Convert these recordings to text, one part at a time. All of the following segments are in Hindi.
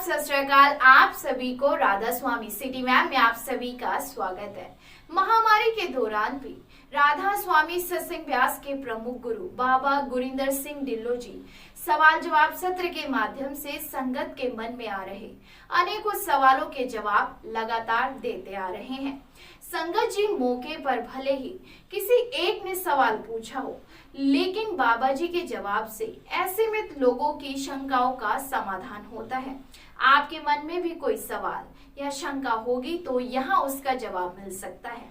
सत श्री अकाल। आप सभी को राधा स्वामी सिटी मैम में आप सभी का स्वागत है। महामारी के दौरान भी राधा स्वामी सत्संग व्यास के प्रमुख गुरु बाबा गुरिंदर सिंह ढिल्लों जी सवाल जवाब सत्र के माध्यम से संगत के मन में आ रहे अनेकों सवालों के जवाब लगातार देते आ रहे हैं। संगत जी मौके पर भले ही किसी एक ने सवाल पूछा हो, लेकिन बाबा जी के जवाब से ऐसे में लोगों की शंकाओं का समाधान होता है। आपके मन में भी कोई सवाल या शंका होगी तो यहाँ उसका जवाब मिल सकता है।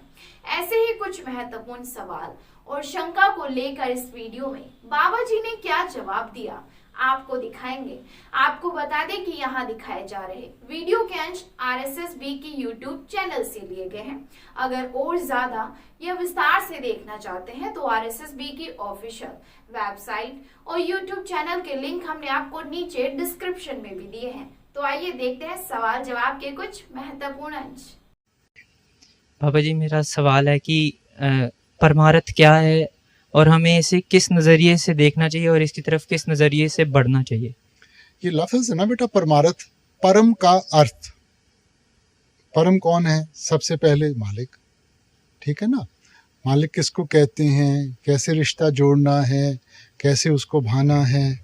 ऐसे ही कुछ महत्वपूर्ण सवाल और शंका को लेकर इस वीडियो में बाबा जी ने क्या जवाब दिया आपको दिखाएंगे। आपको बता दें कि यहाँ दिखाए जा रहे वीडियो के अंश RSSB की YouTube चैनल से लिए गए हैं। अगर और ज्यादा या विस्तार से देखना चाहते हैं तो RSSB की ऑफिशियल वेबसाइट और YouTube चैनल के लिंक हमने आपको नीचे डिस्क्रिप्शन में भी दिए हैं। तो आइए देखते हैं सवाल जवाब के कुछ महत्वपूर्ण अंश। बाबा जी, मेरा सवाल है कि परमार्थ क्या है और हमें इसे किस नज़रिए से देखना चाहिए और इसकी तरफ किस नज़रिए से बढ़ना चाहिए। ये लफ्ज़ है ना बेटा, परमार्थ, परम का अर्थ। परम कौन है? सबसे पहले मालिक, ठीक है ना। मालिक किसको कहते हैं, कैसे रिश्ता जोड़ना है, कैसे उसको भाना है,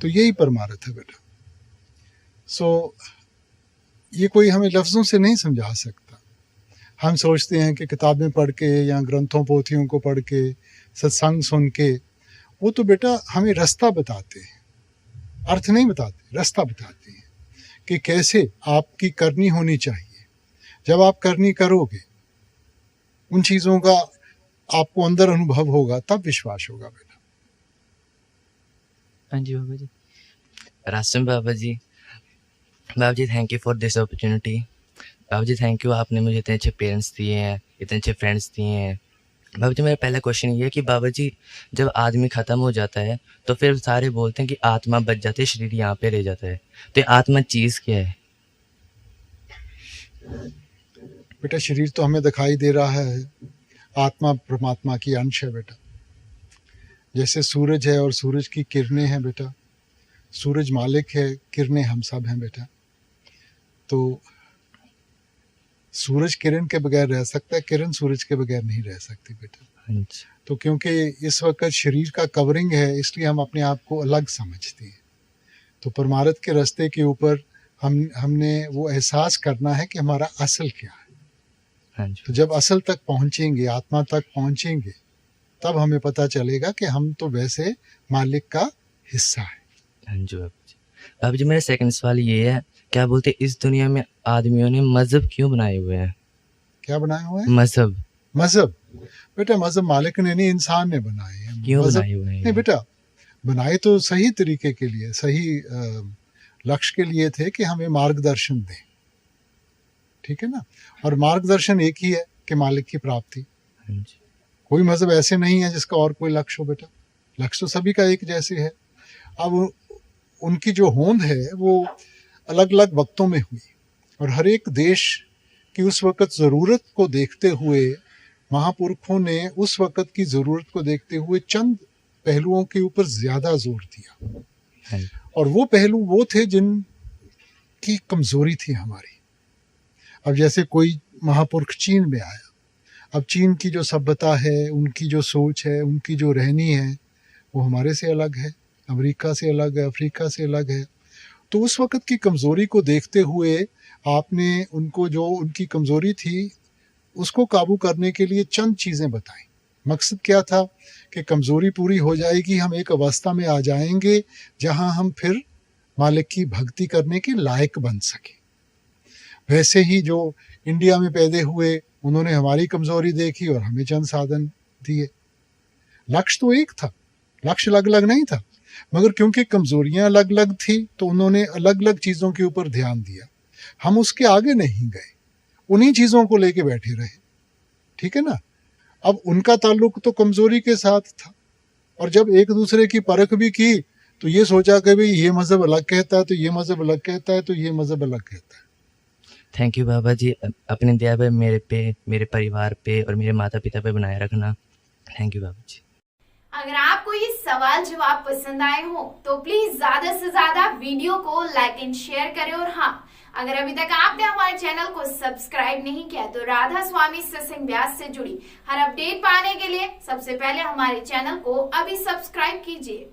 तो यही परमार्थ है बेटा। ये कोई हमें लफ्ज़ों से नहीं समझा सकता। हम सोचते हैं कि किताबें पढ़ के या ग्रंथों पोथियों को पढ़ के सत्संग सुन के, वो तो बेटा हमें रास्ता बताते हैं, अर्थ नहीं बताते, रास्ता बताते हैं कि कैसे आपकी करनी होनी चाहिए। जब आप करनी करोगे, उन चीज़ों का आपको अंदर अनुभव होगा, तब विश्वास होगा बेटा। हाँ जी बाबा जी। रासम बाबा जी thank you for this opportunity. बाबा जी थैंक यू, आपने मुझे इतने अच्छे पेरेंट्स दिए हैं, इतने अच्छे फ्रेंड्स दिए हैं। बाबा जी, मेरा पहला क्वेश्चन ये है कि बाबा जी, जब आदमी ख़त्म हो जाता है तो फिर सारे बोलते हैं कि आत्मा बच जाती है, शरीर यहाँ पे रह जाता है, तो ये आत्मा चीज़ क्या है? बेटा शरीर तो हमें दिखाई दे रहा है, आत्मा परमात्मा की अंश है बेटा। जैसे सूरज है और सूरज की किरणें हैं बेटा, सूरज मालिक है, किरणें हम सब हैं बेटा। तो सूरज किरण के बगैर रह सकता है, किरण सूरज के बगैर नहीं रह सकती बेटा। तो क्योंकि इस वक्त शरीर का कवरिंग है, इसलिए हम अपने आप को अलग समझते हैं। तो परमार्थ के रास्ते के ऊपर हमने वो एहसास करना है कि हमारा असल क्या है। तो जब असल तक पहुंचेंगे, आत्मा तक पहुंचेंगे, तब हमें पता चलेगा कि हम तो वैसे मालिक का हिस्सा है। हाँ जी बाबा जी, मेरा सेकंड सवाल ये है, क्या बोलते हैं इस दुनिया में आदमियों ने मजहब क्यों बनाए हुए हैं? क्या बनाए हुए हैं? मजहब बेटा मजहब मालिक ने नहीं, इंसान ने बनाए हैं। क्यों बनाए हुए हैं? नहीं बेटा, बनाए तो सही तरीके के लिए, सही लक्ष्य के लिए थे कि हमें मार्गदर्शन दें, ठीक है ना। और मार्गदर्शन एक ही है कि मालिक की प्राप्ति। कोई मजहब ऐसे नहीं है जिसका और कोई लक्ष्य हो बेटा। लक्ष्य तो सभी का एक जैसे है। अब उनकी जो होंद है वो अलग अलग वक्तों में हुई, और हर एक देश की उस वक़्त ज़रूरत को देखते हुए महापुरुषों ने उस वक़्त की ज़रूरत को देखते हुए चंद पहलुओं के ऊपर ज़्यादा जोर दिया। और वो पहलू वो थे जिनकी कमज़ोरी थी हमारी। अब जैसे कोई महापुरुष चीन में आया, अब चीन की जो सभ्यता है, उनकी जो सोच है, उनकी जो रहनी है, वो हमारे से अलग है, अमेरिका से अलग है, अफ्रीका से अलग है। तो उस वक़्त की कमज़ोरी को देखते हुए आपने उनको, जो उनकी कमज़ोरी थी, उसको काबू करने के लिए चंद चीज़ें बताई। मकसद क्या था कि कमज़ोरी पूरी हो जाएगी, हम एक अवस्था में आ जाएंगे जहां हम फिर मालिक की भक्ति करने के लायक बन सके। वैसे ही जो इंडिया में पैदा हुए, उन्होंने हमारी कमज़ोरी देखी और हमें चंद साधन दिए। लक्ष्य तो एक था, लक्ष्य अलग अलग नहीं था, मगर क्योंकि कमज़ोरियाँ अलग अलग थी तो उन्होंने अलग अलग चीज़ों के ऊपर ध्यान दिया। हम उसके आगे नहीं गए, उन्हीं चीज़ों को लेके बैठे रहे, ठीक है ना। अब उनका ताल्लुक तो कमज़ोरी के साथ था, और जब एक दूसरे की परख भी की तो ये सोचा कि भाई ये मज़हब अलग कहता है, तो ये मज़हब अलग कहता है, तो ये मज़हब अलग कहता है। थैंक यू बाबा जी, अपने दया पे मेरे पे, मेरे परिवार पे और मेरे माता पिता पे बनाए रखना। थैंक यू बाबा जी। अगर आपको ये सवाल जवाब पसंद आए हो तो प्लीज ज्यादा से ज्यादा वीडियो को लाइक एंड शेयर करें। और हाँ, अगर अभी तक आपने हमारे चैनल को सब्सक्राइब नहीं किया तो राधा स्वामी सत्संग व्यास से जुड़ी हर अपडेट पाने के लिए सबसे पहले हमारे चैनल को अभी सब्सक्राइब कीजिए।